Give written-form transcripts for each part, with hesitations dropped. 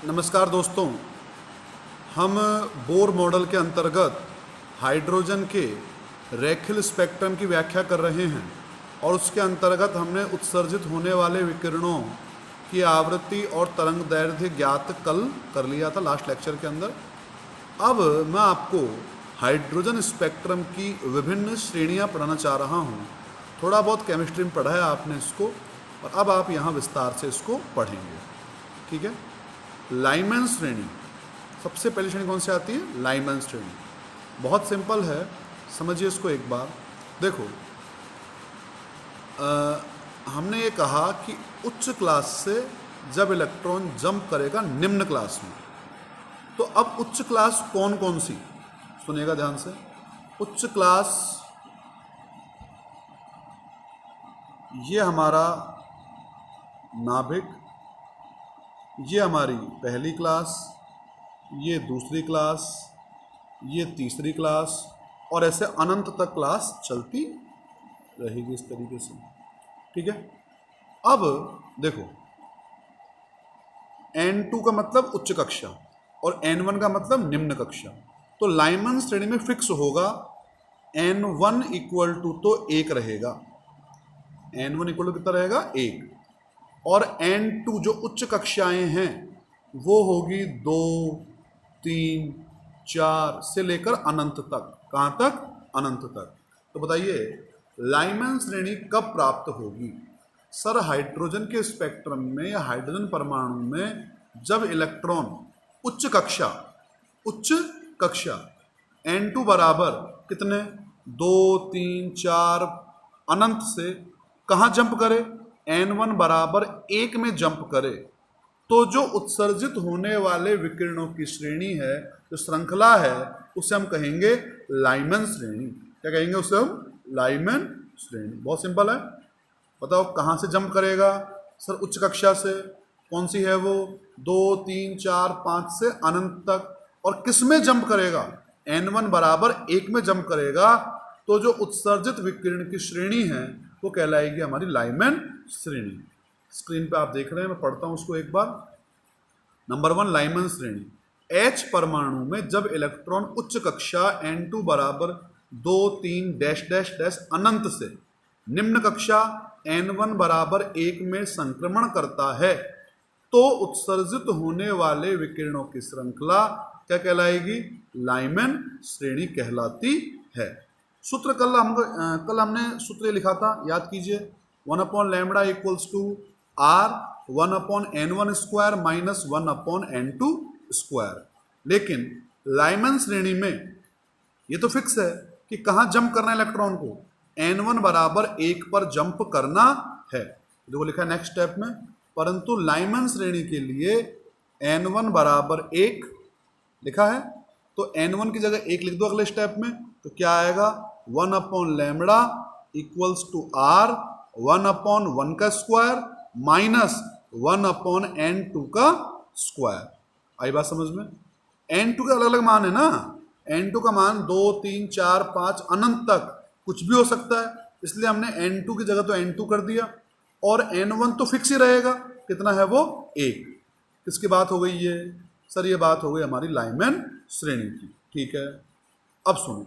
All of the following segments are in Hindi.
नमस्कार दोस्तों, हम बोर मॉडल के अंतर्गत हाइड्रोजन के रेखीय स्पेक्ट्रम की व्याख्या कर रहे हैं और उसके अंतर्गत हमने उत्सर्जित होने वाले विकिरणों की आवृत्ति और तरंग दैर्ध्य ज्ञात कल कर लिया था लास्ट लेक्चर के अंदर। अब मैं आपको हाइड्रोजन स्पेक्ट्रम की विभिन्न श्रेणियां पढ़ाना चाह रहा हूं। थोड़ा बहुत केमिस्ट्री में पढ़ा है आपने इसको और अब आप यहाँ विस्तार से इसको पढ़ेंगे। ठीक है। लाइमैन श्रेणी, सबसे पहली श्रेणी कौन सी आती है? लाइमैन श्रेणी। बहुत सिंपल है, समझिए इसको एक बार। देखो, हमने ये कहा कि उच्च क्लास से जब इलेक्ट्रॉन जंप करेगा निम्न क्लास में, तो अब उच्च क्लास कौन कौन सी, सुनिएगा ध्यान से। उच्च क्लास ये हमारा नाभिक, ये हमारी पहली क्लास, ये दूसरी क्लास, ये तीसरी क्लास और ऐसे अनंत तक क्लास चलती रहेगी इस तरीके से। ठीक है। अब देखो, N2 का मतलब उच्च कक्षा और N1 का मतलब निम्न कक्षा। तो लाइमैन श्रेणी में फिक्स होगा N1 इक्वल टू तो 1 रहेगा। N1 इक्वल टू कितना रहेगा? 1। और N2 जो उच्च कक्षाएं हैं वो होगी 2, 3, 4 से लेकर अनंत तक। कहाँ तक? अनंत तक। तो बताइए लाइमैन श्रेणी कब प्राप्त होगी? सर, हाइड्रोजन के स्पेक्ट्रम में या हाइड्रोजन परमाणु में जब इलेक्ट्रॉन उच्च कक्षा N2 बराबर कितने? 2, 3, 4 अनंत से कहाँ जंप करे? N1 बराबर 1 में जंप करे, तो जो उत्सर्जित होने वाले विकिरणों की श्रेणी है, जो श्रृंखला है, उसे हम कहेंगे लाइमैन श्रेणी। क्या कहेंगे उसे हम? लाइमैन श्रेणी। बहुत सिंपल है। बताओ कहाँ से जंप करेगा? सर, उच्च कक्षा से। कौन सी है वो? 2, 3, 4, 5 से अनंत तक। और किस में जंप करेगा? N1 बराबर 1 में जंप करेगा, तो जो उत्सर्जित विकिरण की श्रेणी है वो कहलाएगी हमारी लाइमैन श्रेणी। स्क्रीन पे आप देख रहे हैं, मैं पढ़ता हूं उसको एक बार। नंबर 1, लाइमैन श्रेणी। H परमाणु में जब इलेक्ट्रॉन उच्च कक्षा N2 बराबर 2, 3 डैश डैश डैश अनंत से निम्न कक्षा N1 बराबर 1 में संक्रमण करता है, तो उत्सर्जित होने वाले विकिरणों की श्रृंखला क्या कहलाएगी? लाइमैन श्रेणी कहलाती है। सूत्र कल हमने सूत्र लिखा था, याद कीजिए। 1/λ equals to R 1/N1 square minus 1/N2 square. लेकिन लाइमैन श्रेणी में ये तो फिक्स है कि कहाँ जंप करना है इलेक्ट्रॉन को? N1 बराबर 1 पर जंप करना है। देखो लिखा है नेक्स्ट स्टेप में। परंतु लाइमैन श्रेणी के लिए N1 बराबर 1 लिखा है, तो N1 की जगह 1 लिख दो अगले स्टेप में, तो क्या आएगा? 1/λ इक्वल्स टू R 1/1 का स्क्वायर माइनस 1/N2 का स्क्वायर। आई बात समझ में? N2 के अलग अलग मान है ना। N2 का मान 2, 3, 4, 5 अनंत तक कुछ भी हो सकता है, इसलिए हमने N2 की जगह तो N2 कर दिया। और N1 तो फिक्स ही रहेगा, कितना है वो? 1। किसकी बात हो गई ये? सर, ये बात हो गई हमारी लाइमैन श्रेणी की। ठीक है। अब सुनो,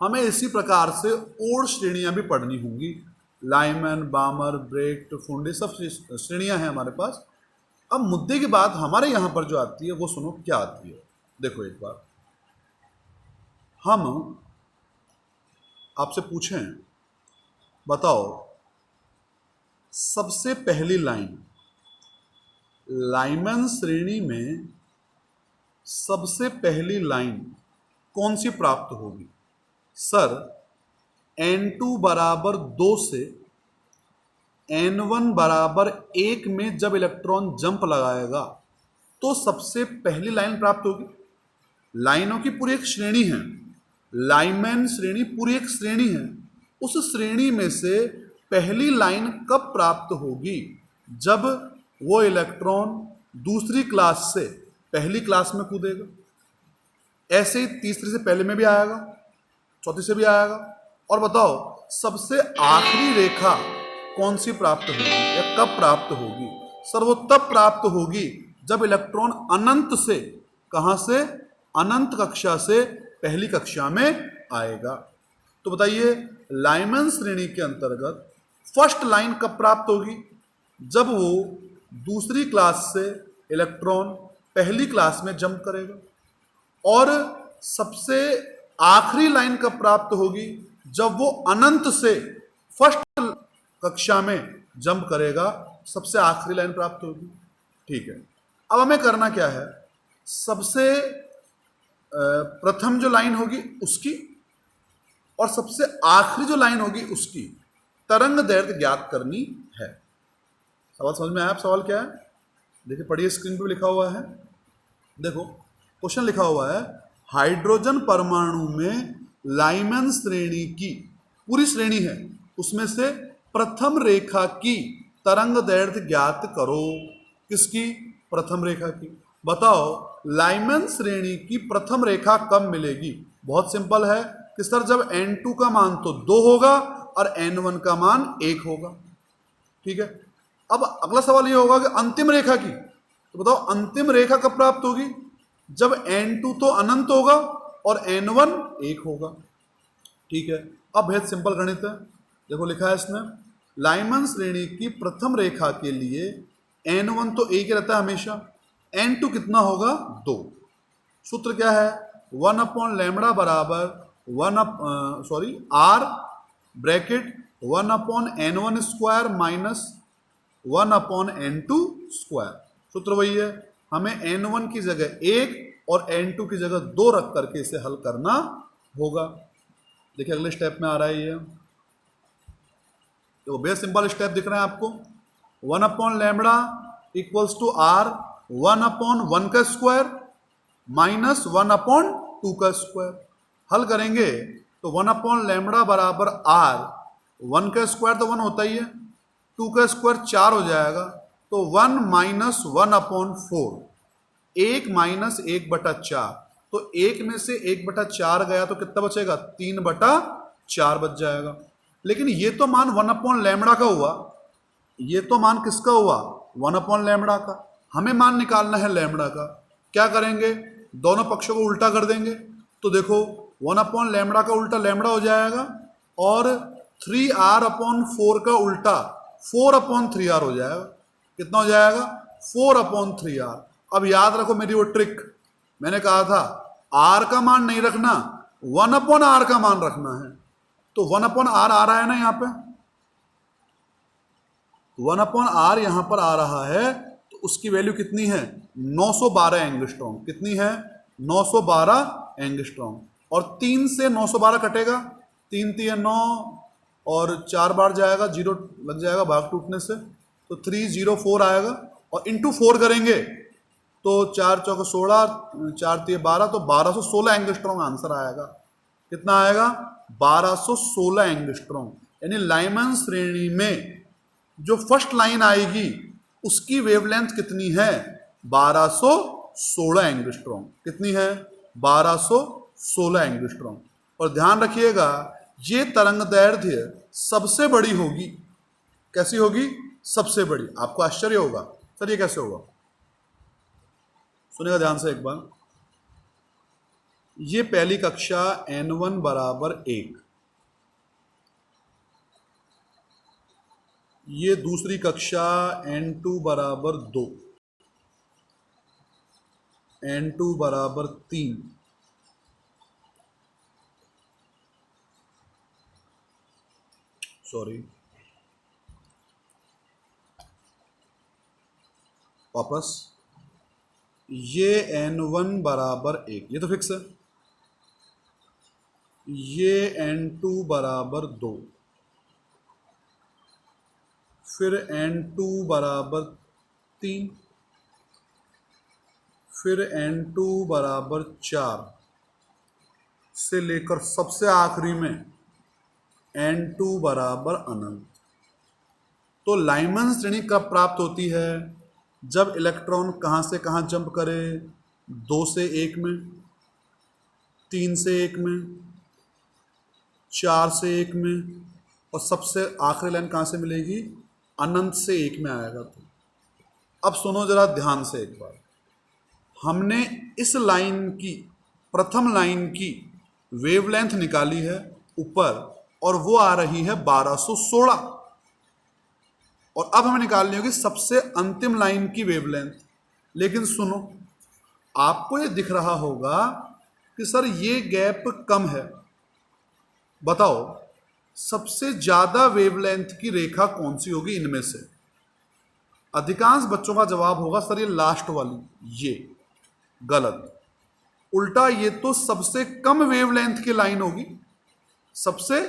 हमें इसी प्रकार से और श्रेणियां भी पढ़नी होंगी। लाइमैन, बामर, ब्रेक्ट, फुंडे, सब श्रेणियां हैं हमारे पास। अब मुद्दे की बात हमारे यहां पर जो आती है वो सुनो क्या आती है। देखो एक बार, हम आपसे पूछें, बताओ सबसे पहली लाइन लाइमैन श्रेणी में सबसे पहली लाइन कौन सी प्राप्त होगी? सर, N2 बराबर 2 से N1 बराबर 1 में जब इलेक्ट्रॉन जंप लगाएगा तो सबसे पहली लाइन प्राप्त होगी। लाइनों की पूरी एक श्रेणी है, लाइमैन श्रेणी पूरी एक श्रेणी है। उस श्रेणी में से पहली लाइन कब प्राप्त होगी? जब वो इलेक्ट्रॉन दूसरी क्लास से पहली क्लास में कूदेगा। ऐसे ही तीसरी से पहले में भी आएगा, चौथी से भी आएगा। और बताओ सबसे आखिरी रेखा कौन सी प्राप्त होगी या कब प्राप्त होगी? सर, वो तब प्राप्त होगी जब इलेक्ट्रॉन अनंत से, कहाँ से, अनंत कक्षा से पहली कक्षा में आएगा। तो बताइए लाइमन श्रेणी के अंतर्गत फर्स्ट लाइन कब प्राप्त होगी? जब वो दूसरी क्लास से इलेक्ट्रॉन पहली क्लास में जंप करेगा। और सबसे आखिरी लाइन कब प्राप्त होगी? जब वो अनंत से फर्स्ट कक्षा में जंप करेगा, सबसे आखिरी लाइन प्राप्त होगी। ठीक है, अब हमें करना क्या है, सबसे प्रथम जो लाइन होगी उसकी और सबसे आखिरी जो लाइन होगी उसकी तरंग दैर्घ्य ज्ञात करनी है। सवाल समझ में आया? आप सवाल क्या है? देखिए पढ़िए, स्क्रीन पे लिखा हुआ है, देखो क्वेश्चन लिखा हुआ है, हाइड्रोजन परमाणु में लाइमन श्रेणी की पूरी श्रेणी है, उसमें से प्रथम रेखा की तरंग दैर्घ्य ज्ञात करो। किसकी? प्रथम रेखा की। बताओ लाइमन श्रेणी की प्रथम रेखा कब मिलेगी? बहुत सिंपल है कि सर जब N2 का मान तो 2 होगा और N1 का मान 1 होगा। ठीक है, अब अगला सवाल ये होगा कि अंतिम रेखा की, तो बताओ अंतिम रेखा कब प्राप्त होगी? जब N2 तो अनंत होगा और N1 1 होगा। ठीक है, अब बहुत सिंपल गणित है, देखो लिखा है इसने, लाइमन श्रेणी की प्रथम रेखा के लिए N1 तो 1 रहता है हमेशा, N2 कितना होगा? 2। सूत्र क्या है? 1/λ बराबर R bracket 1/N1 square minus 1/N2 square. सूत्र वही है, हमें N1 की जगह 1 और N2 की जगह 2 रख करके इसे हल करना होगा। देखिए अगले स्टेप में आ रहा है ये, तो बेस्ट सिंपल स्टेप दिख रहा है आपको, 1/λ इक्वल्स टू R 1/1 का स्क्वायर माइनस 1/2 का स्क्वायर। हल करेंगे तो 1/λ बराबर R, 1 का स्क्वायर तो 1 होता ही है, 2 का स्क्वायर 4 हो जाएगा, तो 1 माइनस 1/4, 1 माइनस 1/4, तो 1 में से 1/4 गया तो कितना बचेगा? 3/4 बच जाएगा। लेकिन ये तो मान 1/λ का हुआ, ये तो मान किसका हुआ? 1/λ का। हमें मान निकालना है लैम्बडा का। क्या करेंगे? दोनों पक्षों को उल्टा कर देंगे, तो देखो 1/λ का उल्टा लैम्बडा हो जाएगा और 3R/4 का उल्टा 4/3R हो जाएगा। कितना हो जाएगा? 4/3R। अब याद रखो मेरी वो ट्रिक, मैंने कहा था R का मान नहीं रखना, 1/R का मान रखना है। तो 1/R आ रहा है ना यहाँ पे, 1/R यहाँ पर आ रहा है, तो उसकी वैल्यू कितनी है? 912 एंगस्ट्रॉम। कितनी है? 912 एंगस्ट्रॉम। और 3 से 912 कटेगा, 3 3 9 और 4 बार जाएगा, 0 लग जाएगा भाग टूटने से, तो 304 आएगा। और इंटू 4 करेंगे तो 4 चौके 16, 4 3 12, तो 1216 एंगस्ट्रॉम आंसर आएगा। कितना आएगा? 1216 एंगस्ट्रॉम। यानी लाइमन श्रेणी में जो फर्स्ट लाइन आएगी उसकी वेवलेंथ कितनी है? 1216 एंगस्ट्रॉम। कितनी है? 1216 एंगस्ट्रॉम। और ध्यान रखिएगा ये तरंग दैर्घ्य सबसे बड़ी होगी। कैसी होगी? सबसे बड़ी। आपको आश्चर्य होगा सर ये कैसे होगा, सुनिएगा ध्यान से एक बार। ये पहली कक्षा N1 बराबर 1, ये दूसरी कक्षा N2 बराबर 2, N2 बराबर 3, सॉरी वापस, ये N1 बराबर 1, ये तो फिक्स है, ये N2 बराबर 2, फिर N2 बराबर 3, फिर N2 बराबर 4 से लेकर सबसे आखिरी में N2 बराबर अनंत। तो लाइमन श्रेणी कब प्राप्त होती है? जब इलेक्ट्रॉन कहाँ से कहाँ जंप करे? 2 से 1 में, 3 से 1 में, 4 से 1 में, और सबसे आखिरी लाइन कहाँ से मिलेगी? अनंत से 1 में आएगा। तो अब सुनो जरा ध्यान से एक बार, हमने इस लाइन की, प्रथम लाइन की वेवलेंथ निकाली है ऊपर, और वो आ रही है 1216, और अब हमें निकालनी होगी सबसे अंतिम लाइन की वेवलेंथ। लेकिन सुनो, आपको ये दिख रहा होगा कि सर ये गैप कम है, बताओ सबसे ज्यादा वेवलेंथ की रेखा कौन सी होगी इनमें से? अधिकांश बच्चों का जवाब होगा सर ये लास्ट वाली, ये गलत। उल्टा ये तो सबसे कम वेवलेंथ की लाइन होगी, सबसे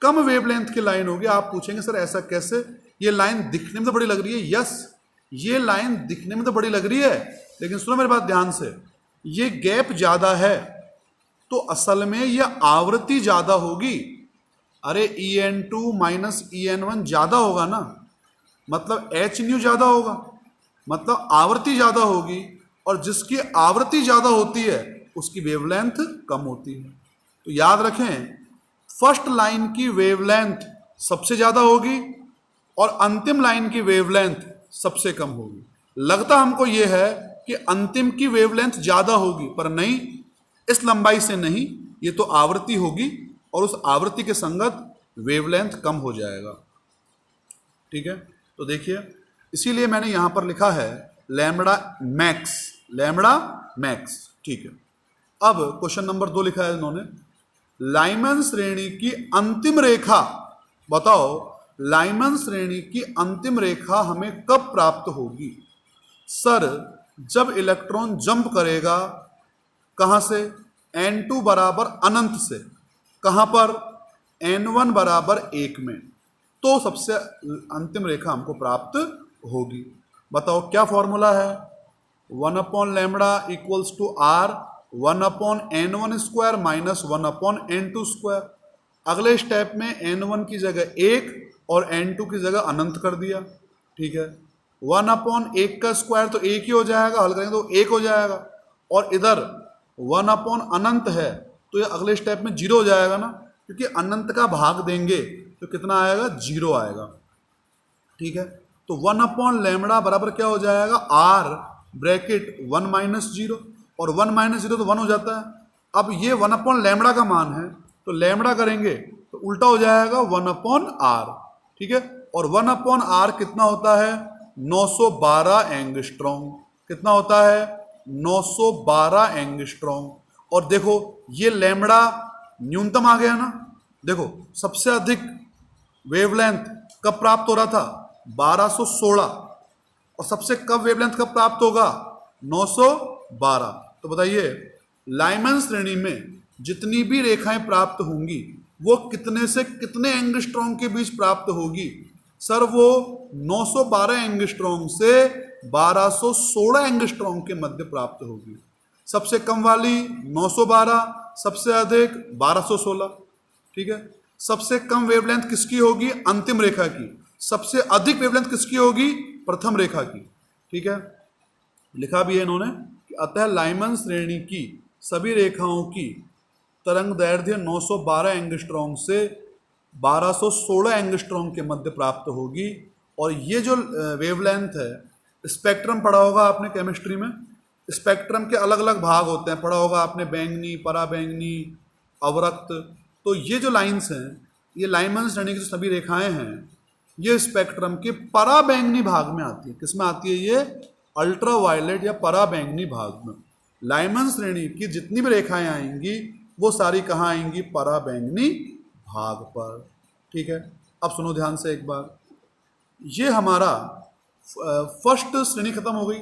कम वेवलेंथ की लाइन होगी। आप पूछेंगे सर ऐसा कैसे, ये लाइन दिखने में तो बड़ी लग रही है। यस, ये लाइन दिखने में तो बड़ी लग रही है, लेकिन सुनो मेरी बात ध्यान से, ये गैप ज्यादा है तो असल में यह आवृत्ति ज्यादा होगी। अरे EN2 माइनस EN1 ज्यादा होगा ना, मतलब h न्यू ज्यादा होगा, मतलब आवृत्ति ज्यादा होगी, और जिसकी आवृत्ति ज्यादा होती है उसकी वेवलेंथ कम होती है। तो याद रखें, फर्स्ट लाइन की वेवलेंथ सबसे ज्यादा होगी और अंतिम लाइन की वेवलेंथ सबसे कम होगी। लगता हमको यह है कि अंतिम की वेवलेंथ ज्यादा होगी, पर नहीं, इस लंबाई से नहीं, ये तो आवृत्ति होगी और उस आवृत्ति के संगत वेवलेंथ कम हो जाएगा। ठीक है, तो देखिए इसीलिए मैंने यहां पर लिखा है लैम्बडा मैक्स, लैम्बडा मैक्स। ठीक है, अब क्वेश्चन नंबर 2 लिखा है इन्होंने, लाइमन श्रेणी की अंतिम रेखा, बताओ लाइमन श्रेणी की अंतिम रेखा हमें कब प्राप्त होगी? सर जब इलेक्ट्रॉन जंप करेगा, कहां से? N2 बराबर अनंत से, कहां पर? N1 बराबर 1 में, तो सबसे अंतिम रेखा हमको प्राप्त होगी। बताओ क्या फॉर्मूला है? 1/λ equals to R 1/N1 square minus 1/N2 square. अगले स्टेप में N1 की जगह 1 और N2 की जगह अनंत कर दिया। ठीक है, 1/1 का स्क्वायर तो 1 ही हो जाएगा, हल करेंगे तो 1 हो जाएगा, और इधर 1/अनंत है तो ये अगले स्टेप में 0 हो जाएगा ना, क्योंकि अनंत का भाग देंगे तो कितना आएगा? 0 आएगा। ठीक है, तो 1/λ बराबर क्या हो जाएगा? R ब्रैकेट 1 माइनस 0, और 1 माइनस 0 तो 1 हो जाता है। अब ये 1/λ का मान है तो लैम्बडा करेंगे तो उल्टा हो जाएगा 1/R। ठीक है, और 1/R कितना होता है? 912 एंगस्ट्रॉम। कितना होता है? 912 एंगस्ट्रॉम। और देखो ये लैम्बडा न्यूनतम आ गया ना, देखो सबसे अधिक वेवलेंथ कब प्राप्त हो रहा था? 1216, और सबसे कम वेवलेंथ कब प्राप्त होगा? 912। तो बताइए लाइमन श्रेणी में जितनी भी रेखाएं प्राप्त होंगी वो कितने से कितने एंगस्ट्रॉम के बीच प्राप्त होगी? सर वो 912 एंगस्ट्रॉम से 1216 एंगस्ट्रॉम के मध्य प्राप्त होगी। सबसे कम वाली 912, सबसे अधिक 1216। ठीक है, सबसे कम वेवलेंथ किसकी होगी? अंतिम रेखा की। सबसे अधिक वेवलेंथ किसकी होगी? प्रथम रेखा की। ठीक है, लिखा भी है इन्होंने कि अतः लाइमन श्रेणी की सभी रेखाओं की तरंग दैर्ध्य 912 एंगस्ट्रॉम से 1216 एंगस्ट्रॉम के मध्य प्राप्त होगी। और ये जो वेवलेंथ है, स्पेक्ट्रम पढ़ा होगा आपने केमिस्ट्री में, स्पेक्ट्रम के अलग अलग भाग होते हैं, पढ़ा होगा आपने, बैंगनी, पराबैंगनी, अवरक्त। तो ये जो लाइंस हैं, ये लाइमन श्रेणी की जो सभी रेखाएं हैं, ये स्पेक्ट्रम के पराबैंगनी भाग में आती है। किसमें आती है? ये अल्ट्रा वायलेट या पराबैंगनी भाग में। लाइमन श्रेणी की जितनी भी रेखाएं आएंगी वो सारी कहाँ आएंगी? पराबैंगनी भाग पर। ठीक है, अब सुनो ध्यान से एक बार, ये हमारा फर्स्ट श्रेणी खत्म हो गई।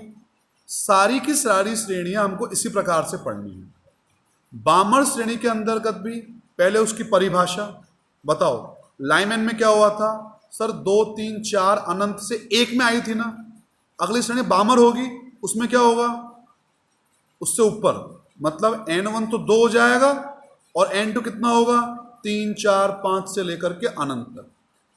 सारी की सारी श्रेणियां हमको इसी प्रकार से पढ़नी है। बामर श्रेणी के अंतर्गत भी पहले उसकी परिभाषा बताओ। लाइमन में क्या हुआ था? सर 2, 3, 4 अनंत से 1 में आई थी ना। अगली श्रेणी बामर होगी, उसमें क्या होगा? उससे ऊपर, मतलब N1 तो 2 हो जाएगा और N2 कितना होगा? 3, 4, 5 से लेकर के अनंत तक।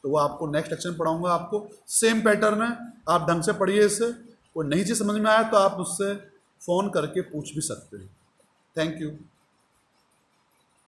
तो वो आपको नेक्स्ट लेक्चर में पढ़ाऊंगा। आपको सेम पैटर्न है, आप ढंग से पढ़िए इसे। कोई नई चीज़ समझ में आया तो आप मुझसे फ़ोन करके पूछ भी सकते हैं। Thank you.